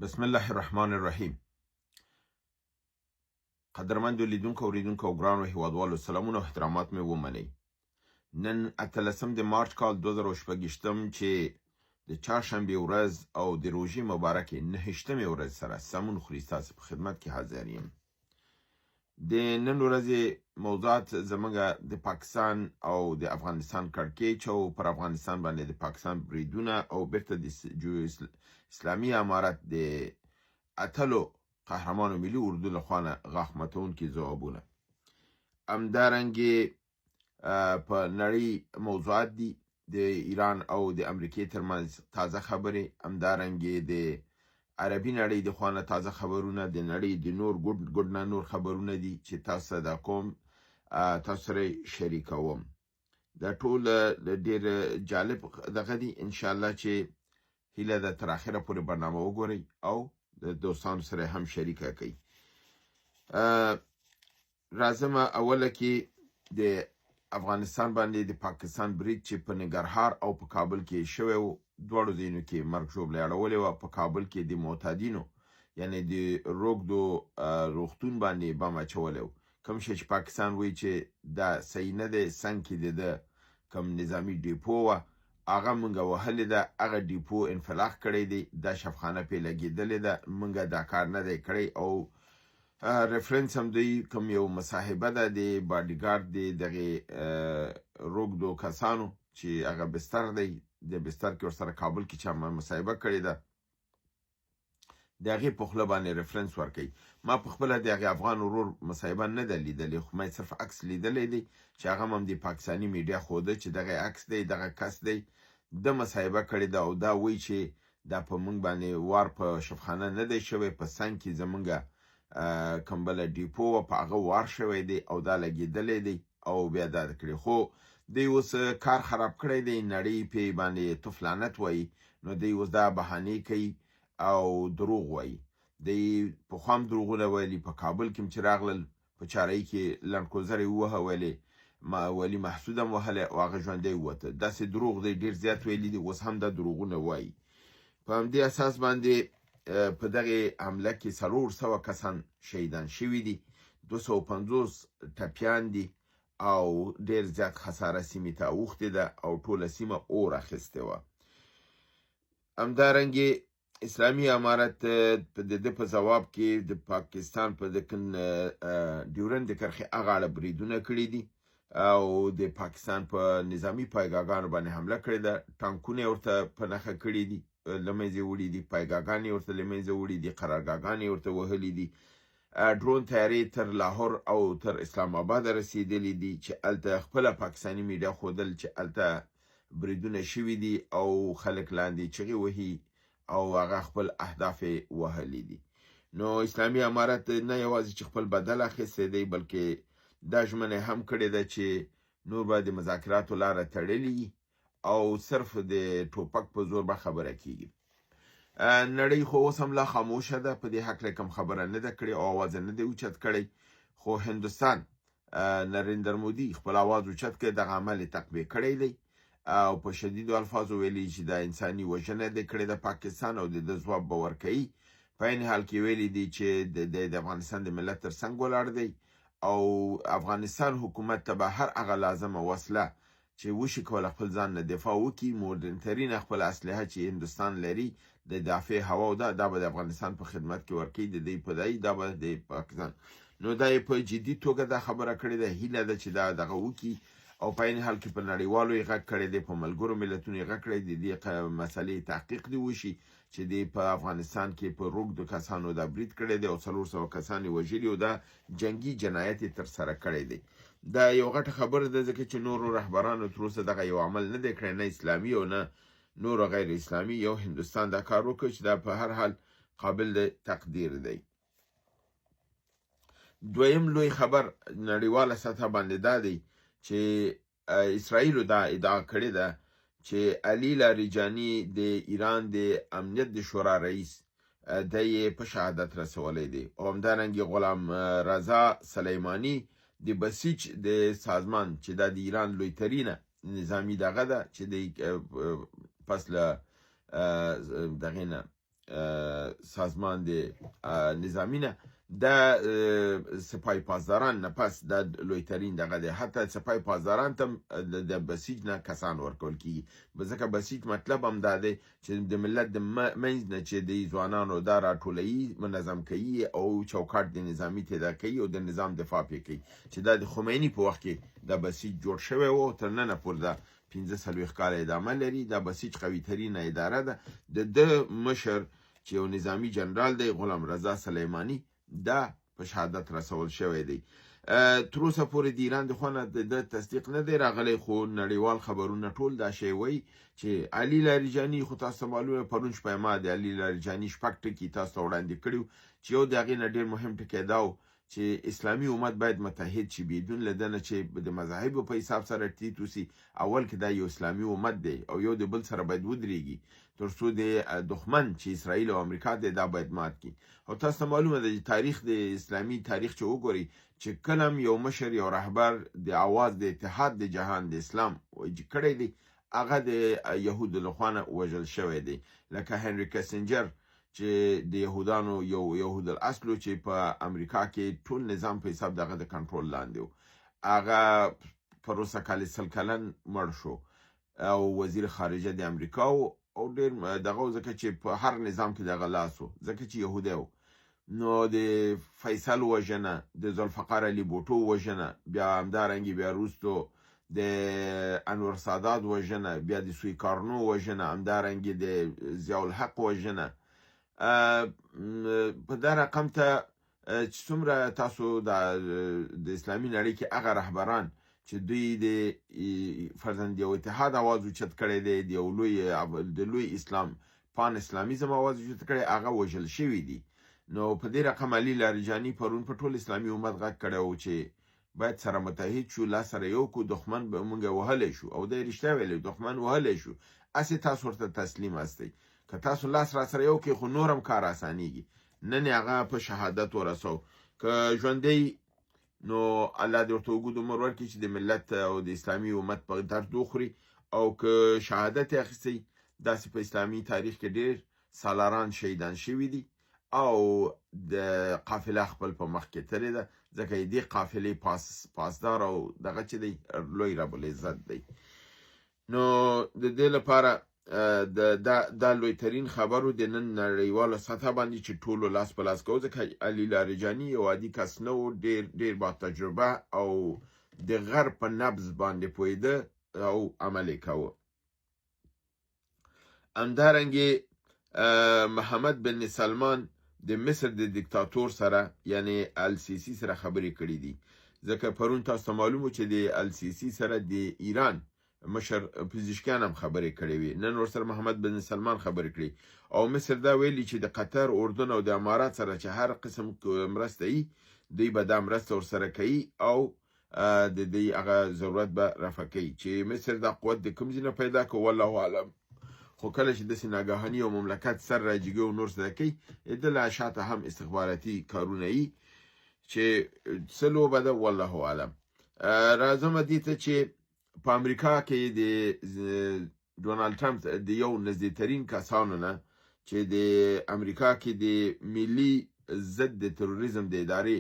بسم الله الرحمن الرحیم. قدرمندو لیدونکو اوریدونکو او ګرانو هیوادوالو سلامونه او احترامات مې ومنئ. نن 18 د مارچ کال 2018 چې د چهارشنبې ورځ او د روژې مبارکې 9مې ورځ سره سمون خوري ستاسو په خدمت کې حاضر یم. د نن ورځې موضوعات زموږ د پاکستان او د افغانستان کړکېچ او پر افغانستان باندې د پاکستان بریدونه او بیرته د اسلامي امارت د اتلو قهرمانو ملي اردو لخوا غاښ ماتونکي ځوابونه. همدارنګې په نړۍ موضوعات دي د ایران او د امریکې ترمنځ تازه خبرې، همدارنګې د عربي نړۍ د خوا نه تازه خبرونه، د نړۍ د نور ګډ نه نور خبرونه دي چې تاسو دا کوم تاسو سره شریکوم. دا ټول ډېر جالب دغه دي. انشاءالله چې هیله ده تر اخره پورې برنامه وګورئ او د دوستانو سره هم شریکه کوي. راځم اوله کې د افغانستان باندې د پاکستان برید چې په ننګرهار او په کابل کې شوی و، دواړو ځایونو کې مرګ ژوبله اړولې وه. په کابل کې د معتادینو یعنی د روږدو روغتون باندې بم اچولی و. کوم شی چې پاکستان وایي چې دا صحیح نه دی، څنګ کې د کوم نظامي ډیپو وه هغه مونږ وهلې ده، هغه ډیپو انفلاق کړی دی، دا شفخانه پې لګېدلې ده، مونږ دا کار نه دی کړی. او ریفرنس هم دوی کوم یو مصاحبه ده د باډیګارد د دغې روږدو کسانو چې هغه بستر دی، د بستر کې ورسره کابل کې چا مصاحبه کړې ده، د هغې په خوله باندې ریفرنس ورکوي. ما په خپله د هغې افغان ورور مصاحبه نه ده لیدلې، خو ما صرف عکس لیدلی دی چې هغه هم د پاکستاني میډیا ښوده چې دغه عکس دی، دغه کس دی، د مصاحبه کړې ده او دا وایي چې دا په موږ باندې وار په شفخانه نه دی شوی، په څنګ کې زموږ کوم بله ډیپو وه په هغه وار شوی دی او دا لګېدلی دی او بیا دا کړي. خو دوی اوس کار خراب کړی دی، نړۍ پې باندې توف لعنت وایي، نو دوی اوس دا بهانې کوي او دروغ وایي. دوی پخوا هم دروغونه ویلي، په کابل کې هم چې راغلل په چارۍ کې لنډکوزر یې ووهه، ویلې ولي محسود هم وهلی او هغه ژوندی ووته. داسې دروغ دی ډېر زیات ویلي دي، اوس هم دا دروغونه وایي. په همدې اساس باندې په دغې حمله کې 400 کسان شهیدان شوي دي، 250 ټپیان دي او ډېر زیات خساره سیمې ته اوښتې ده او ټوله سیمه اور اخیستې وه. همدارنګې اسلامي امارت د ده په ځواب کې د پاکستان په ډیورند د کرښې هغه اړه بریدونه کړي دي او د پاکستان په نظامي پایګاګانو باندې حمله کړې ده، ټانکونه یې ورته په نښه کړي دي، له منځه وړي دي، پایګاګانې یې ورته له منځه وړي دي، قرارګاګانې یې ورته وهلي دي، ډرون طیارې تر لاهور او تر اسلام آباد رسېدلي دي چې هلته خپله پاکستاني میډیا ښودل چې هلته بریدونه شوي دي او خلک لاندې چغې وهي او هغه خپل اهداف یې وهلي دي. نو اسلامي امارت نه یوازې چې خپل بدل اخیستی دی، بلکې دا ژمنه یې هم کړې ده چې نور به د مذاکراتو لاره تړلې او صرف د ټوپک په زور به خبره کېږي. نړۍ خو اوس هم لا خاموشه ده، په دې هکله کوم خبره نه ده کړې او اواز نه دی اوچت کړی. خو هندوستان نریندر مودي خپل اواز اوچت کړی، دغه عمل یې تقویه کړی دی او په شدیدو الفاظو ویلي چې دا انساني وژنه دی کړې د پاکستان او د ده ځواب به ورکوي. په عین حال کې ویلي دي چې د افغانستان د ملت تر څنګ ولاړ دی او افغانستان حکومت ته به هر هغه لازمه وسله چې وشي کولی خپل ځان نه دفاع وکړي، مدرن ترینه خپل اسلحه چې هندوستان لري د دافع هوا او دا به د افغانستان په خدمت کې ورکوي، د دوی په ځای دا به د پاکستان. نو دا یې په جدي توګه دا خبره کړې ده، هیله ده چې دا دغه وکړي او په عین حال کې په نړیوالو یې غږ کړی دی، په ملګرو ملتونو یې غږ کړی دی، د دې مسلې تحقیق دې وشي چې دی په افغانستان کې په روږدو کسانو دا برید کړی دی او 400 کسان یې وژلي او دا جنګي جنایت یې ترسره کړی دی. دا یو غټه خبره ده ځکه چې نورو رهبرانو تر اوسه دغه یو عمل نه دی کړی، نه اسلامي او نه نور غیر اسلامي. یو هندوستان دا کار وکړ چې دا په هر حال قابل د تقدیر دی. دویم لوی خبر نړیواله سطح باندې دا دی چې اسرائیلو دا ادعا کړې ده چې علي لاریجاني د ایران د امنیت د شورا رئیس دی یې په شهادت رسولی دی او همدارنګې غلام رضا سلیماني د بسیج د سازمان چې دا د ایران لویترینه نظامي دغه ده چې د پس له دغې نه سازمان د نظامی نه د سپای پاسداران نه پس د لویترین دغه دی، حتی سپای پاسداران ته د بسیج نه کسان ورکول کیږي. ځکه بسیج مطلب هم دا دی چې د ملت د منځ نه چې د ځوانانو دا راټولوي، منظم کوي او چوکاټ د نظامی تدا کوي او د نظام دفاع پې کوي، چې دا د خمیني په وخت کې د بسیج جوړ شوی و. تر ننه پورې دا 15 کاله ادامه لري. دا بسیج قوي ترینه اداره ده. د مشر چې یو نظامی جنرال دی، غلام رضا سلیمانی، دا په شهادت رسول شوی دی. تر اوسه پورې د ایران د خوا نه د تصدیق نه دی راغلی، خو نړیوال خبرونه ټول دا شی وایي چې علي لاریجاني، خو تاسو معلومه پرون شپه ما د علي لاریجاني شپږ ټکي تاسو ته وړاندې کړي، چې یو د هغې نه ډېر مهم ټکی دا و چې اسلامي امت باید متحد شي، بدون له دنه چې د مذاهبو په حساب سره ټیټ وسي. اول کې دا یو اسلامي امت دی او یو د بل سره باید ودرېږي تر څو د دښمن چې اسرائیل او امریکا دی دا باید مات کړي. او تاسو معلومه ده چې تاریخ د اسلامي تاریخ چې وګورئ چې کله یو مشر یو رهبر د اواز د اتحاد د جهان د اسلام کړی دی، هغه د یهودو لخوا نه وژل شوی دی. لکه هنري کسنجر چې د یهودانو یو یهود الاصلو چې په امریکا کې ټول نظام په حساب دغه د کنټرول لاندې و، هغه په روسه کال 100 کلن مړ شو او وزیر خارجه د امریکا او ډېر دغه ځکه چې په هر نظام کې دغه لاس و، ځکه چې یهودی و. نو د فیصل وژنه، د ذوالفقار علي بوټو وژنه، بیا همدارنګې بیا وروستو د انور سادات وژنه، بیا د سویکارنو وژنه، همدارنګې د ضیاءالحق وژنه. په دا رقم ته چې څومره تاسو د اسلامي نړۍ کې هغه رهبران چې دوی د فرضاً د یو اتحاد اواز اوچت کړی دی، د لوی اسلام پان اسلامیزم اواز اوچت کړی، هغه وژل شوي دي. نو په دې رقم علي لاریجاني پرون په ټول اسلامي امت غږ کړی و چې باید سره متحد شو، لاس سره یو کړو، دښمن به موږ وهلی شو. او دی رښتیا ویلی، دښمن وهلی شو. هسې تاسو ورته تسلیم هستئ. که تاسو لاس را سره یو کړئ خو نور هم کار اسانیږي. نن یې هغه په شهادت ورسو. که ژوندی نو الله دې ورته اوږد عمر ورکړي چې د ملت او د اسلامي امت په درد وخوري. او که شهادت یې اخیستی، داسې په اسلامي تاریخ کې ډېر سالاران شهیدان شوي دي او د قافله خپل په مخ کې تللې ده، ځکه یې دې قافلې پاسدار او دغه چې دی لوی رب العزت دی. نو د دې لپاره دا لویترین خبرو د نن نړیواله سطح باندې چې ټولو لاس په لاس کوو، ځکه علي لاریجاني یو عادي کس نه و، ډېر با تجربه او د غرب په نبض باندې پوهېده او عمل یې کوه. همدارنګې محمد بن سلمان د مصر د دیکتاتور سره یعنی السیسی سره خبرې کړې دي، ځکه پرون تاسو ته معلومه چې د السیسی سره د ایران مشر پزشکیان هم خبرې کړې وي. نن ورسره محمد بن سلمان خبرې کړې او مصر دا ویلي چې د قطر، اردن او د امارات سره چې هر قسم مرسته وي دوی به دا مرسته ورسره کوي او د دې هغه ضرورت به رفع کوي. چې مصر دا قوت د کوم ځای نه پیدا کوي والله اعلم، خو کله چې داسې ناګهاني او مملکت سر راجګي او نور څه کوي، د لا شاته هم استخباراتي کارونه وي چې څه لوبه ده والله اعلم. راځم دې ته چې په امریکا کې د ډونالد ټرمپ د یو نږدېترین کسانو نه چې د امریکا کې د ملي ضد د تروریزم د ادارې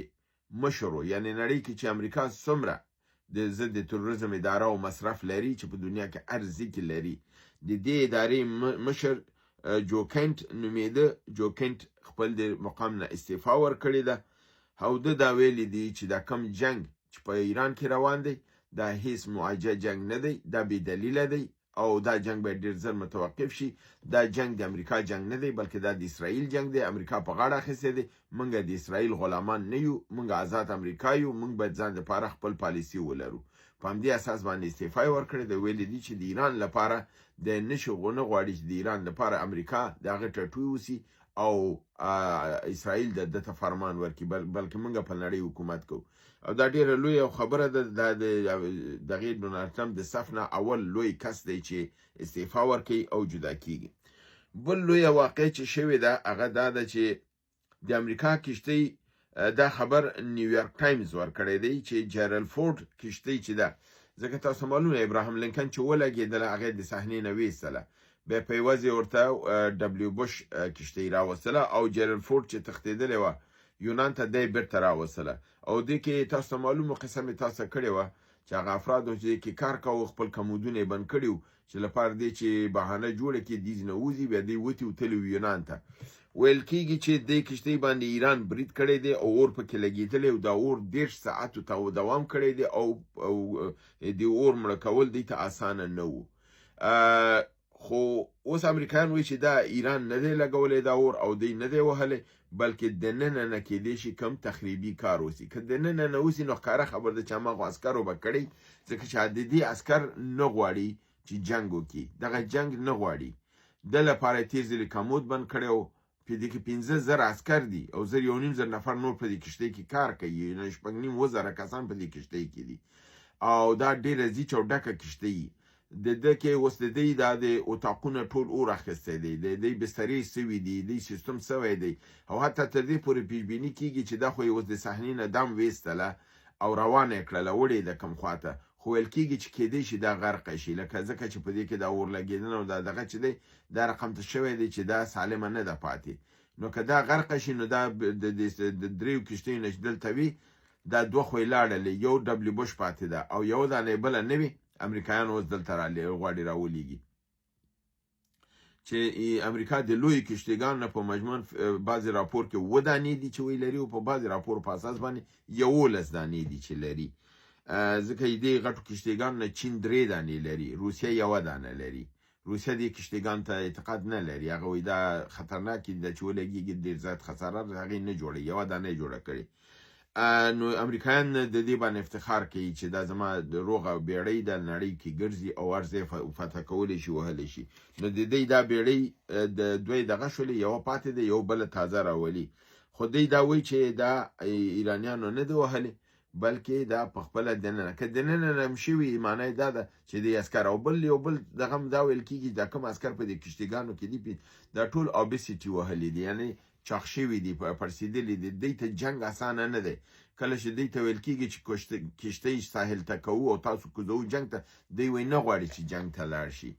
مشر و، یعنی نړۍ کې چې امریکا څومره د ضد د تروریزم اداره او مصرف لري چې په دنیا کې هر ځای کې لري، د دې ادارې مشر جو کینټ نومېده. جو کینټ خپل د مقام نه استعفا ورکړې ده او ده دا ویلي دي چې دا کم جنگ چې په ایران کې روان دی دا هیڅ معجزه جنگ نه دی، دا بې دلیله دی او دا جنگ باید ډېر زر متوقف شي. دا جنگ د امریکا جنگ نه دی بلکې دا د اسرائیل جنگ دی. امریکا په غاړه اخیستی دی، موږ د اسرائیل غلامان نه یو، موږ آزاد امریکا یو، موږ باید ځان لپاره خپل پالیسي ولرو. په همدې اساس باندې استعفا یې ورکړې ده. ویلي دي چې د ایران لپاره د نشو نه غواړي چې د ایران لپاره امریکا د هغه ټټوي وسي او اسرائیل د ته فرمان ورکړي، بلکې موږ په نړۍ حکومت کوو. او دا ډیره لویه خبره ده. دا د دغې ډونالد ټرمپ د صف نه اول لوی کس دی چې استعفا ورکوي او جدا کیږي. بل لویه واقع چې شوې ده هغه دا ده چې د امریکا کشتۍ، دا خبر نیویورک ټایمز ورکړی دی چې جرل فورد کشتۍ چې ده، ځکه تاسو معلومه ابراهیم لینکن چې ولګېدله هغه د صحنې نه ویستله، بیا په یوازې ورته ډبلیو بوش کشتۍ راوستله او جرل فورد چې تښتېدلې وه یونان ته دی بیرته راوستله او دې کې تاسو ته معلومه قصه مې تاسو کړې وه چې هغه افرادو چې کې کار کاوه خپل کمودونه یې بند کړي وو چې لپاره دې چې بهانه جوړه کړي دې نه وځي بیا دې وتي وتلي یونان ته ویل کېږي چې دې کشتۍ باندې ایران برید کړی دی او اور پکې لګېدلی او دا اور 10 ساعتو ته دوام کړی دی او د اور مړه کول دې ته اسانه نه وو خو اوس امریکایان وایي چې دا ایران نه دی لګولی دا اور او دی نه دی وهلی بلکې دننه نه کېدی شي کم تخریبي کار وسي که دننه نه وسي نو ښکاره خبر ده چې هماغو عسکرو به کړی ځکه چې عادي عسکر نه غواړي چې جنګ وکړي دغه جنګ نه غواړي د لپاره یې تیر ځلې کمود بند کړی و په دې کې 15,000 عسکر دي او 1,500 نفر نور په دې کشتۍ کې کار کوي 6,500 کسان په دې کشتۍ کې دي او دا ډېره زیچ او ډکه کشتۍ د ده کې اوس د دې دا د اتاقونه ټول اور اخیستی دی د دې بسترې سوي دي د سیستم سوی دی او حتی تر دې پورې پیشبیني کېږي چې دا خو یې اوس د صحنې نه دم ویستله او روانه یې کړله وړې ده کوم خواته خو ویل کېږي چې کېدی شي دا غرقه شي لکه ځکه چې په دې کې دا اور لګېدنه او دا دغه چې دی دا رقم ته شوی دی چې دا سالمه نه ده پاتې نو که دا غرقه شي نو دا د دریو کشتیو نه چې دلته وي دا دوه خو یې لاړلې یو ډبلیو بوش پاتې ده او یو دانې بله نه وي امریکایان اوس دلته غواړي راولیږي چې امریکا د لوی کشتیګانو په مجموع بعضې راپور کې 7 دانې دي چې وی لري او په بعضې راپور په اساس باندې 11 دانې دي چې لري ځکه دې غټو کشتیګانو نه چین 3 دانې لري روسیه 1 دانه لري روسیه دې کشتیګانو ته اعتقاد نه لري هغه وایي دا خطرناک ده چې ولګېږي ډېر زیات خساره هغې نه جوړوي 1 دانه یې جوړه کړې نو امریکایان د دې باندې افتخار کوي چې دا زما روغه بیړۍ د نړۍ کې ګرځي او هر ځای فتح کولی شي وهلی شي نو د دې دا بیړۍ د دوی دغه شولې یوه پاتې ده یو بله تازه راولي خو دوی دا وایي چې دا ایرانیانو نه ده وهلې بلکې دا په خپله دننه که دننه نم شوي معنی دا ده چې د عسکر او بل یو بل دغه هم دا ویل کېږي دا کوم عسکر په دې کشتیګانو کې دي دا ټول اوبسیټي وهلي دي یعنې چاق شوي دي پړسېدلي دي دوی ته جنګ اسانه نه دی کله چې دوی ته ویل کېږي چې کشتۍ ساحل ته کوو او تاسو کوزوو جنګ ته دوی وایي نه غواړي چې جنګ ته لاړ شي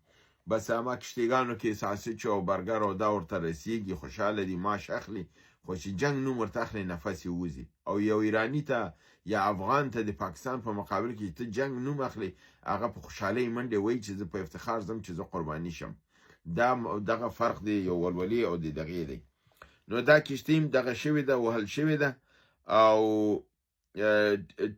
بس هما کشتیګانو کې ساسچ او برګر او دا ورته رسېږي خوشحاله دي معاش اخلي خو چې جنګ نوم ورته اخلي نفس یې وځي او یو ایراني ته یا افغان ته د پاکستان په مقابل کې ته جنګ نوم اخلي هغه په خوشحالۍ منډې وایي چې زه په افتخار ځم چې زه قرباني شم دغه فرق دی یو ولولي او د دغې دی نو دا کشتیم دغه شوې ده وهل شوې ده او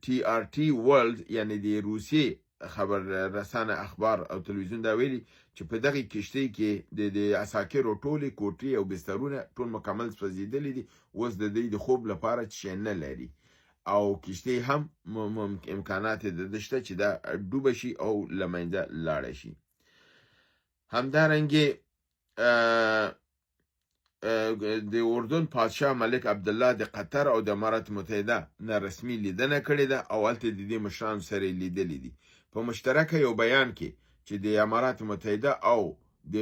ټي آر ټي ورلد یعنی د روسیې خبر رسانه اخبار او تلویزیون دا ویلي چې په دغه کشتۍ کې د عساکرو ټولې کوټې او بسترونه ټول مکمل سوځېدلي دي اوس د دوی د خوب لپاره شی نه لري او کشتۍ هم امکانات د شته چې دا ډوبه شي او له منځه لاړه شي همدارنګې د اردن پادشاه ملک عبدالله د قطر او د امارات متحده نه رسمي لیدنه کړې ده او هلته د دې مشرانو سره یې لیدلي دي په مشترکه یو بیان کې چې د امارات متحده او د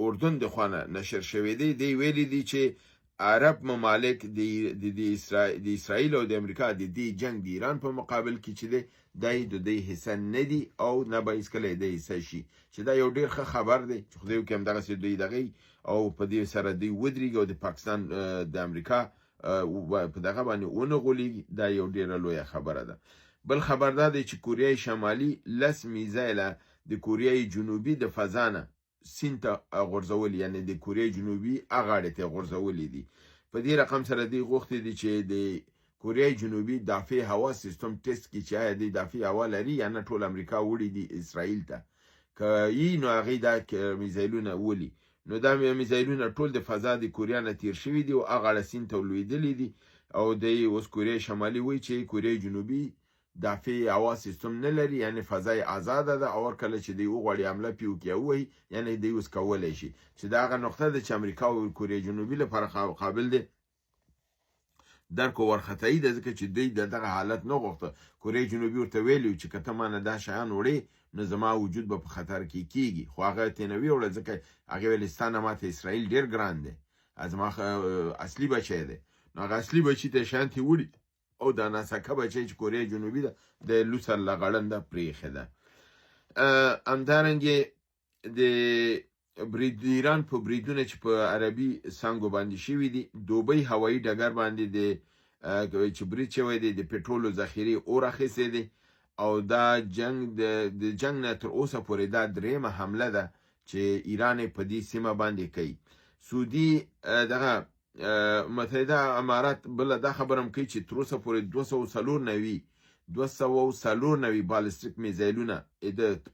اردن د خوا نه نشر شوی دی دی ویلي دي چې عرب ممالک د اسرائیل او د امریکا د دې جنګ د ایران په مقابل کې چې دی د دوی حصه نه دي او نه به هېڅکله د حصه شي چې دا یو ډېر ښه خبر دی چې خدای وکړي همدغسې دوی دغې او په دې سره دوی ودرېږي او د پاکستان د امریکا په دغه باندې ونه غولېږي دا یو ډېره لویه خبره ده بل خبر دا دی چې کوریای شمالي 10 میزایله د کوریای جنوبي د فضا نه سیند ته غورځولي یعنې د کوریای جنوبي غاړې ته غورځولي دي په دې رقم سره دوی غوښتي دي چې د کوریای جنوبي دافع هوا سیستم ټیسټ کړي چې آیا دوی دافع هوا لري یا نه ټول امریکا وړي دي اسرائیل ته که یي نو هغې دا میزایلونه ولي نو دا میزایلونه ټول د فضا د کوریا نه تیر شوي دي او هغه سیند ته لوېدلي دي او دی اوس کوریای شمالي وایي چې کوریای جنوبي دافع هوا سیستم نه لري یعنی فضای آزاده ده او کله چې دی وغواړي حمله پې وکړي ووایي یعنی دی اوس کولی شي چې دا هغه نقطه ده چې امریکا او کوریای جنوبي لپاره قابل دی درک او وارخطایي ده ځکه چې دوی دغه حالت نه غوښته کوریای جنوبي ورته ویلي چې که ته مانه دا شیان وړې نو زما وجود به په خطر کې کېږي خو هغه ترې نه ویوړه ځکه هغې ویلې ستا نه ماته اسرائیل ډېر ګران دی زما اصلي بچی دی نو هغه اصلي بچي ته شیان ترې وړي او دا ناسکه بچی چې کوریای جنوبي ده د لوسر له غړنده پرېښې ده همدارنګې د ایران په بریدونه چې په عربي څانګو باندې شوي دي، دوبۍ هوایي ډګر باندې چې برید شوی دی د پټرولو ذخیرې اور اخیستی دی، او دا د جنگ نه تر اوسه پورې دا درېیمه حمله ده چې ایران په دې سیمه باندې کوي. سعودي دغه متحده امارات بله دا خبره هم کوي چې تر اوسه پورې 294 بالستیک میزایلونه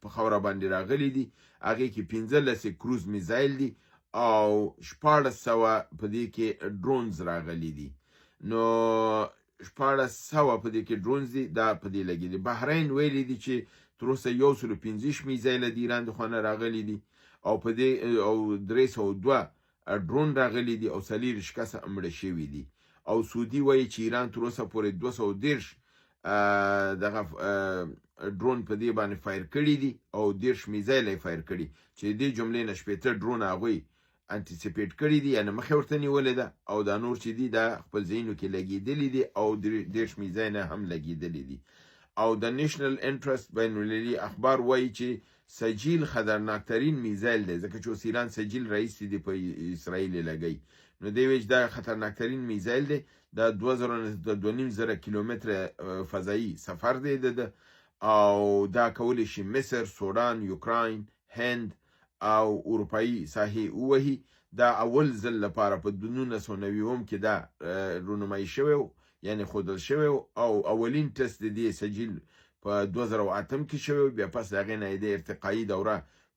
په خاوره باندې راغلي دي، هغې کې 15 کروز میزایل دي او 1400 په دې کې ډرونز راغلي دي. نو 1400 په دې کې ډرونز دي، دا په دې لګي دي. بحرین ویلي دي چې تر اوسه 115 میزایله د ایران د خوا نه راغلي دي او په دې او 302 ډرون راغلي دي او 40 کسه مړه شوي دي. او سعودي وایي چې ایران تر اوسه پورې 210 دغه ډرون په دې باندې فایر کړي دي او 10 میزایل یې فایر کړي، چې دې جملې نه 18 ډرون هغوی انټیسیپیټ کړي دي، یعنې مخې ورته نیولې ده، او دا نور چې دي دا خپل ځایونو کې لګېدلي دي او 10 میزایل هم لګېدلي دي. او د نیشنل انټرست بین المللي اخبار وایي چې سجیل خطرناکترین میزایل دی، ځکه چې اوس ایران سجیل رئیس دی په اسرائیل لګی، نو دی ویچ دا خطرناکترین میزایل دی، دا 2.5 کیلومتره فضایی سفر دی ده، او دا کولی شي مصر، سودان، یوکراین، هند او اروپایي ساحې ووهي. دا اول ځل لپاره په 1990 کې دا رونمایي شوی، یعنی خودل شوی، او اولین تست د دې سجیل په 2008 کې شوی، بیا پس د هغې نه د ارتقایي دوره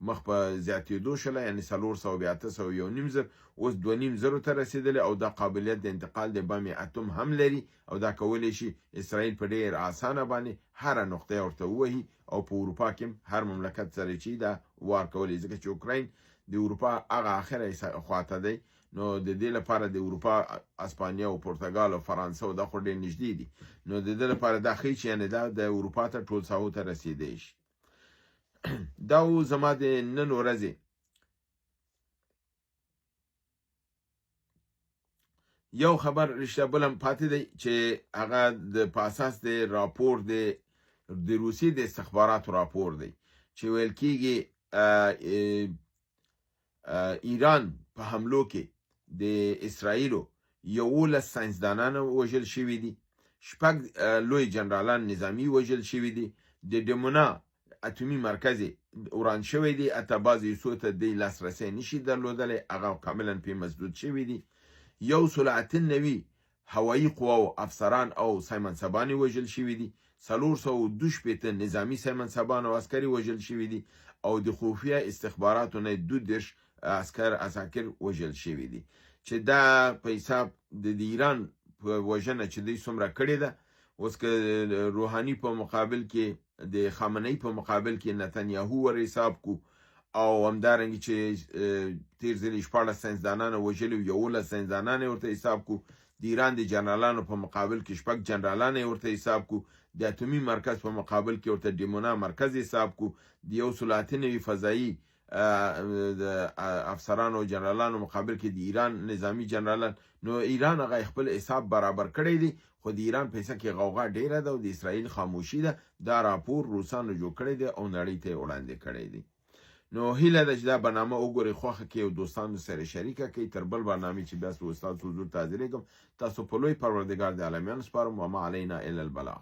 مخ په زیاتېدو شله، یعنی 400 بیا 800 اوس 2500 ته رسېدلی، او دا قابلیت د انتقال د بم اتم هم لري، او دا کولی شي اسرائیل په ډېر اسانه باندې هره نقطه ورته ووهي، او په اروپا کې هر مملکت سره چې دا وار کولی، ځکه چې اوکراین د اروپا هغه اخره خواته دی، نو د دې لپاره د اروپا اسپانیا او پرتګال او فرانسه او دا خو ډېر نږدې دي، نو د دې لپاره دا ښیي چې یعنې دا د اروپا ته ټول ساحو ته رسېدی شي. دا و زما د نن ورځې یو خبر رشته بل هم پاتې دی چې هغه د په اساس د راپور د روسیې د استخباراتو راپور دی چې ویل کېږي ایران په حملو کې د اسرائیلو 11 ساینسدانان وژل شوي دي، 6 لوی جنرالان نظامی وژل شوي دي، د ډمونا اتومي مرکز وران شوی دی، اته بعضې څو ته د لاسرسی نشي درلودلی، هغه کاملا پې مسدود شوي دي. 190 هوایي قواو افسران او سایمنسبان وژل شوي دي، 422 نظامی سایمنسبان او عسکري وژل شوي دي، او د خفیه استخباراتو نه 22 عساکر وژل شوي دي، چې دا په حساب د ایران په وژنه چې دوی څومره کړې ده. اوس که روحاني په مقابل کې د خامنه‌ای په مقابل کې نتنیاهو ور حساب کو، او همدارنګه چې تیر ځل 14 ساینسدانان وژلي، 11 ساینسدانان ورته حساب کو، د ایران د جنرالانو په مقابل کې 6 جنرالان ورته حساب کو، د اتومي مرکز په مقابل کې ورته ډیمونا مرکز حساب کو، د 130 فضایی افسرانو او جنرالانو مقابل کې د ایران نظامی جنرالان، نو ایران هغه خپل حساب برابر کړی دی، خو د ایران پیسه کې غوغا ډیره ده او د اسرائیل خاموشي ده. دا راپور روسانو جوړ کړی دی او نړۍ ته وړاندې کړی دی. نو هیله ده چې دا برنامه وګورئ، خوښه کړئ او دوستانو سره شریکه کړئ. تر بل برنامې چې بیا ستاسو حضور ته حاضرېږم، تاسو په لوی پروردګار د عالمینو سپارم، وما علینا الا البلاغ.